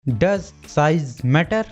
Does size matter?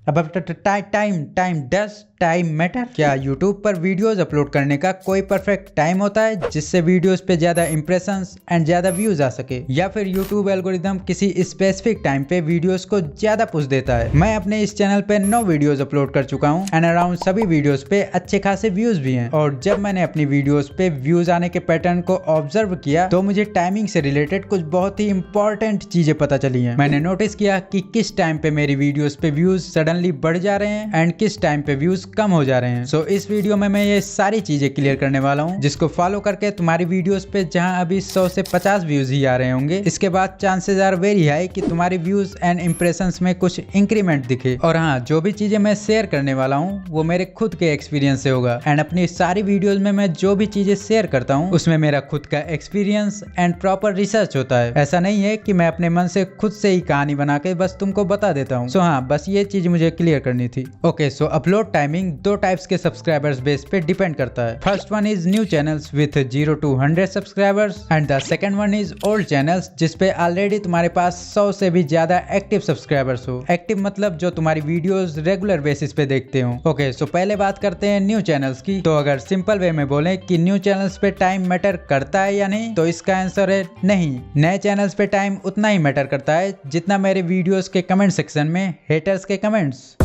अब time does time matter? क्या YouTube पर वीडियोस अपलोड करने का कोई परफेक्ट टाइम होता है जिससे वीडियोस पे ज्यादा इंप्रेशंस एंड ज्यादा व्यूज आ सके, या फिर YouTube एल्गोरिदम किसी स्पेसिफिक टाइम पे वीडियोस को ज्यादा पुश देता है? मैं अपने इस चैनल पे 9 वीडियोस अपलोड कर चुका हूँ एंड अराउंड सभी वीडियोस पे अच्छे खासे व्यूज भी हैं। और जब मैंने अपनी वीडियोस पे व्यूज आने के पैटर्न को ऑब्जर्व किया तो मुझे टाइमिंग से रिलेटेड कुछ बहुत ही इंपॉर्टेंट चीजें पता चली हैं। मैंने नोटिस किया कि किस टाइम पे मेरी वीडियोस पे व्यूज सडनली बढ़ जा रहे हैं एंड किस टाइम पे व्यूज कम हो जा रहे हैं। सो इस वीडियो में मैं ये सारी चीजें क्लियर करने वाला हूँ, जिसको फॉलो करके तुम्हारी वीडियोस पे जहां अभी 100 से 50 व्यूज ही आ रहे होंगे, इसके बाद चांसेस आर वेरी हाई कि तुम्हारी व्यूज एंड इंप्रेशंस में कुछ इंक्रीमेंट दिखे। और हाँ, जो भी चीजें मैं शेयर करने वाला हूँ वो मेरे खुद के एक्सपीरियंस से होगा एंड अपनी सारी वीडियोज में मैं जो भी चीजें शेयर करता हूँ उसमें मेरा खुद का एक्सपीरियंस एंड प्रॉपर रिसर्च होता है। ऐसा नहीं है कि मैं अपने मन से खुद से ही कहानी बना के बस तुमको बता देता हूँ। सो हाँ, बस ये चीज मुझे क्लियर करनी थी। ओके, सो अपलोड टाइमिंग 2 टाइप्स के सब्सक्राइबर्स बेस पे डिपेंड करता है। First one is new channels with 0 to 100 subscribers and the second one is old channels जिसपे ऑलरेडी तुम्हारे पास 100 से भी ज्यादा एक्टिव सब्सक्राइबर्स हो। एक्टिव मतलब जो तुम्हारी वीडियोस रेगुलर बेसिस पे देखते हो। ओके, सो पहले बात करते हैं न्यू चैनल्स की। तो अगर सिंपल वे में बोले कि न्यू चैनल्स पे टाइम मैटर करता है या नहीं, तो इसका आंसर है नहीं। नए चैनल्स पे टाइम उतना ही मैटर करता है जितना मेरे वीडियोस के कमेंट सेक्शन में हेटर्स के कमेंट्स।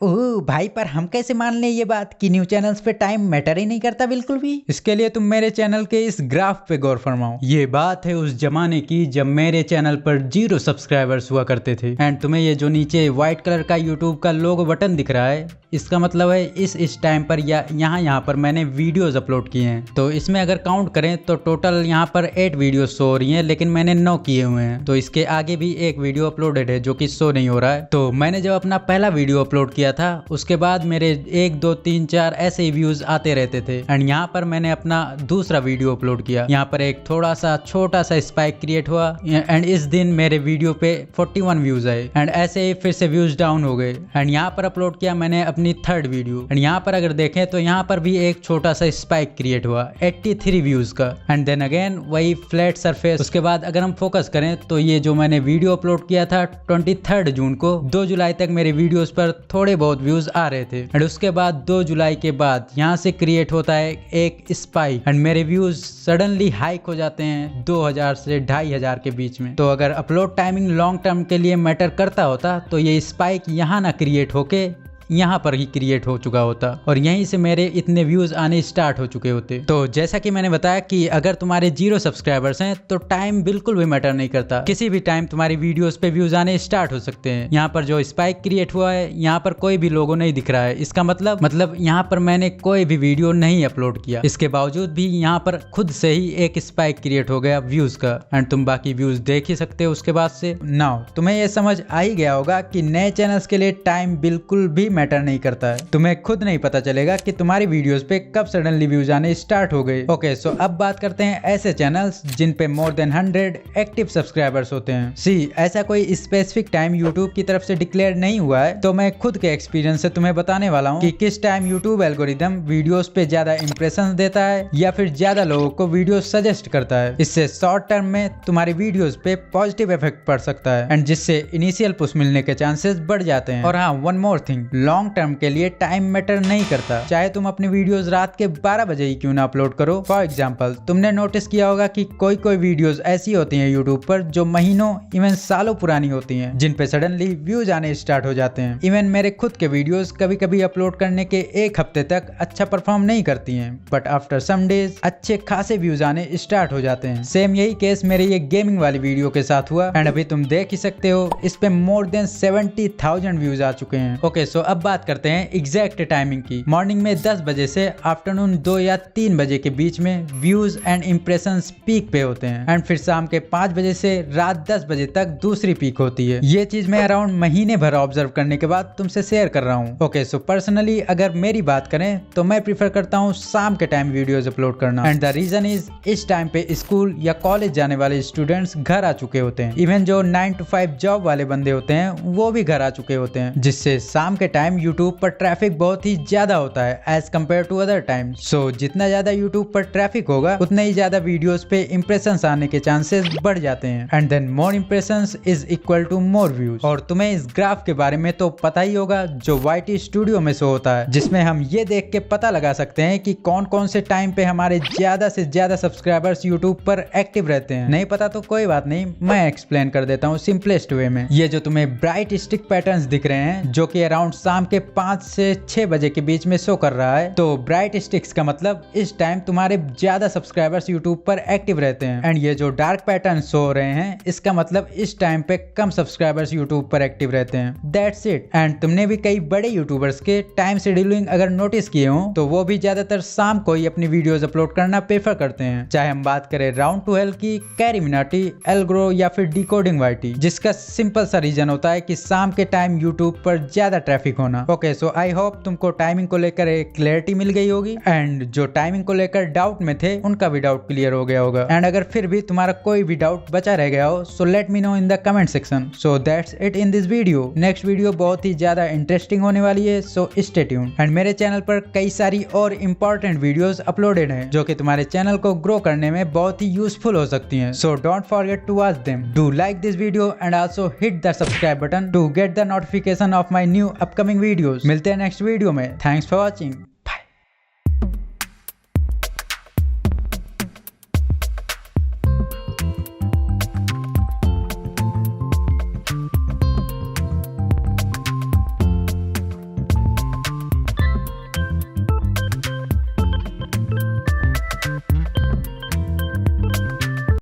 ओह भाई, पर हम कैसे मान लें ये बात कि न्यू चैनल्स पे टाइम मैटर ही नहीं करता बिल्कुल भी? इसके लिए तुम मेरे चैनल के इस ग्राफ पे गौर फरमाओ। ये बात है उस जमाने की जब मेरे चैनल पर 0 सब्सक्राइबर्स हुआ करते थे एंड तुम्हें ये जो नीचे व्हाइट कलर का यूट्यूब का लोगो बटन दिख रहा है, इसका मतलब है इस टाइम पर या यहाँ पर मैंने वीडियोस अपलोड किए हैं। तो इसमें अगर काउंट करें तो टोटल यहाँ पर 8 वीडियो शो हो रही हैं, लेकिन मैंने 9 किए हुए हैं। तो इसके आगे भी एक वीडियो अपलोडेड है जो कि शो नहीं हो रहा है। तो मैंने जब अपना पहला वीडियो अपलोड किया था उसके बाद मेरे 1 2 3 4 ऐसे ही व्यूज आते रहते थे एंड यहाँ पर मैंने अपना दूसरा वीडियो अपलोड किया। यहाँ पर एक थोड़ा सा छोटा सा स्पाइक क्रिएट हुआ एंड इस दिन मेरे वीडियो पे 41 व्यूज आए एंड ऐसे ही फिर से व्यूज डाउन हो गए एंड यहाँ पर अपलोड किया मैंने अपनी थर्ड वीडियो एंड यहाँ पर अगर देखें तो यहाँ पर भी एक छोटा सा स्पाइक क्रिएट हुआ 83 व्यूज का एंड देन अगेन वही फ्लैट सरफेस। उसके बाद अगर हम फोकस करें तो ये जो मैंने वीडियो अपलोड किया था 23 जून को, 2 जुलाई तक मेरे वीडियोस पर थोड़े बहुत व्यूज आ रहे थे एंड उसके बाद 2 जुलाई के बाद यहाँ से क्रिएट होता है एक स्पाइक एंड मेरे व्यूज सडनली हाइक हो जाते हैं 2000 से 2500 के बीच में। तो अगर अपलोड टाइमिंग लॉन्ग टर्म के लिए मैटर करता होता तो ये स्पाइक यहाँ ना क्रिएट होके यहाँ पर ही क्रिएट हो चुका होता और यहीं से मेरे इतने व्यूज आने स्टार्ट हो चुके होते। तो जैसा कि मैंने बताया कि अगर तुम्हारे 0 सब्सक्राइबर्स हैं तो टाइम बिल्कुल भी मैटर नहीं करता। किसी भी टाइम तुम्हारी वीडियोस पे व्यूज आने स्टार्ट हो सकते हैं। यहाँ पर जो स्पाइक क्रिएट हुआ है यहाँ पर कोई भी लोगो नहीं दिख रहा है, इसका मतलब यहाँ पर मैंने कोई भी वीडियो नहीं अपलोड किया। इसके बावजूद भी यहाँ पर खुद से ही एक स्पाइक क्रिएट हो गया व्यूज का एंड तुम बाकी व्यूज देख ही सकते हो उसके बाद से। नाउ तुम्हें ये समझ आ ही गया होगा कि नए चैनल्स के लिए टाइम बिल्कुल भी मैटर नहीं करता है। तुम्हें खुद नहीं पता चलेगा कि तुम्हारी वीडियोस पे कब सडनली व्यूज आने स्टार्ट हो गए। ओके, सो अब बात करते हैं ऐसे चैनल्स जिन पे मोर देन 100 एक्टिव सब्सक्राइबर्स होते हैं। ऐसा कोई स्पेसिफिक टाइम यूट्यूब की तरफ से डिक्लेयर नहीं हुआ है, तो मैं खुद के एक्सपीरियंस से तुम्हें बताने वाला हूँ कि किस टाइम यूट्यूब एल्गोरिदम वीडियोस पे ज्यादा इंप्रेशन देता है या फिर ज्यादा लोगों को वीडियो सजेस्ट करता है। इससे शॉर्ट टर्म में तुम्हारी वीडियोस पे पॉजिटिव इफेक्ट पड़ सकता है एंड जिससे इनिशियल पुश मिलने के चांसेस बढ़ जाते हैं। और हाँ, one more thing, long term के लिए टाइम मैटर नहीं करता। चाहे तुम अपनी वीडियोस रात के 12 बजे ही क्यों ना अपलोड करो। फॉर एग्जांपल, तुमने नोटिस किया होगा कि कोई वीडियोस ऐसी होती हैं यूट्यूब पर जो महीनों इवन सालों पुरानी होती हैं, जिन पे सडनली व्यूज आने स्टार्ट हो जाते हैं। इवन मेरे खुद के वीडियोस कभी कभी अपलोड करने के 1 हफ्ते तक अच्छा परफॉर्म नहीं करती हैं, बट आफ्टर सम डेज अच्छे खासे व्यूज आने स्टार्ट हो जाते हैं। सेम यही केस मेरे ये गेमिंग वाली वीडियो के साथ हुआ एंड अभी तुम देख ही सकते हो इस पे मोर देन 70,000 व्यूज आ चुके हैं। ओके, सो अब बात करते हैं एग्जैक्ट टाइमिंग की। मॉर्निंग में 10 बजे से आफ्टरनून 2 या 3 बजे के बीच में व्यूज एंड इंप्रेशंस पीक पे होते हैं एंड फिर शाम के 5 बजे से रात 10 बजे तक दूसरी पीक होती है। ये चीज मैं अराउंड महीने भर ऑब्जर्व करने के बाद तुमसे शेयर कर रहा हूँ। ओके, सो पर्सनली अगर मेरी बात करें तो मैं प्रीफर करता हूँ शाम के टाइम वीडियोस अपलोड करना एंड द रीजन इज इस टाइम पे स्कूल या कॉलेज जाने वाले स्टूडेंट्स घर आ चुके होते हैं। इवन जो 9 to 5 जॉब वाले बंदे होते हैं वो भी घर आ चुके होते हैं, जिससे शाम के टाइम यूट्यूब पर ट्रैफिक बहुत ही ज्यादा होता है as compare to other time. So जितना ज्यादा यूट्यूब पर ट्रैफिक होगा उतने ही ज्यादा वीडियोस पे इंप्रेशंस आने के चांसेस बढ़ जाते हैं and then more impressions is equal to more views. और तुम्हें इस ग्राफ के बारे में तो पता ही होगा जो YT स्टूडियो में शो होता है, जिसमें हम ये देख के पता लगा सकते हैं कि कौन कौन से टाइम पे हमारे ज्यादा से ज्यादा सब्सक्राइबर्स यूट्यूब पर एक्टिव रहते हैं। नहीं पता तो कोई बात नहीं, मैं एक्सप्लेन कर देता हूँ सिंपलेस्ट वे में। ये जो तुम्हें ब्राइट स्टिक पैटर्न्स दिख रहे हैं जो कि अराउंड शाम के 5 से 6 बजे के बीच में शो कर रहा है, तो ब्राइट स्टिक्स का मतलब इस टाइम तुम्हारे ज्यादा सब्सक्राइबर्स यूट्यूब पर एक्टिव रहते हैं। एंड ये जो डार्क पैटर्न शो हो रहे हैं इसका मतलब इस टाइम पे कम सब्सक्राइबर्स यूट्यूब पर एक्टिव रहते हैं। That's it. एंड तुमने भी कई बड़े यूट्यूबर्स के टाइम शेड्यूलिंग अगर नोटिस किए हो तो वो भी ज्यादातर शाम को ही अपनी वीडियोस अपलोड करना प्रेफर करते हैं। चाहे हम बात करें राउंड टू हेल की, कैरी मिनाटी, एल्ग्रो या फिर डिकोडिंग YT, जिसका सिंपल सा रीजन होता है कि शाम के टाइम यूट्यूब पर ज्यादा ट्रैफिक होना। ओके, सो आई होप तुमको टाइमिंग को लेकर एक क्लैरिटी मिल गई होगी एंड जो टाइमिंग को लेकर डाउट में थे उनका भी डाउट क्लियर हो गया होगा। एंड अगर फिर भी तुम्हारा कोई भी डाउट बचा रह गया हो so let me know in the comment section. So that's it in this video. Next video बहुत ही ज्यादा इंटरेस्टिंग होने वाली है, सो स्टे ट्यून्ड। एंड मेरे चैनल पर कई सारी और इंपॉर्टेंट वीडियोस अपलोडेड हैं जो कि तुम्हारे चैनल को ग्रो करने में बहुत ही यूजफुल हो सकती हैं। So don't forget to watch them. Do like this video and also hit the subscribe button to get the notification of my new upcoming videos. मिलते हैं नेक्स्ट वीडियो में। Thanks for watching.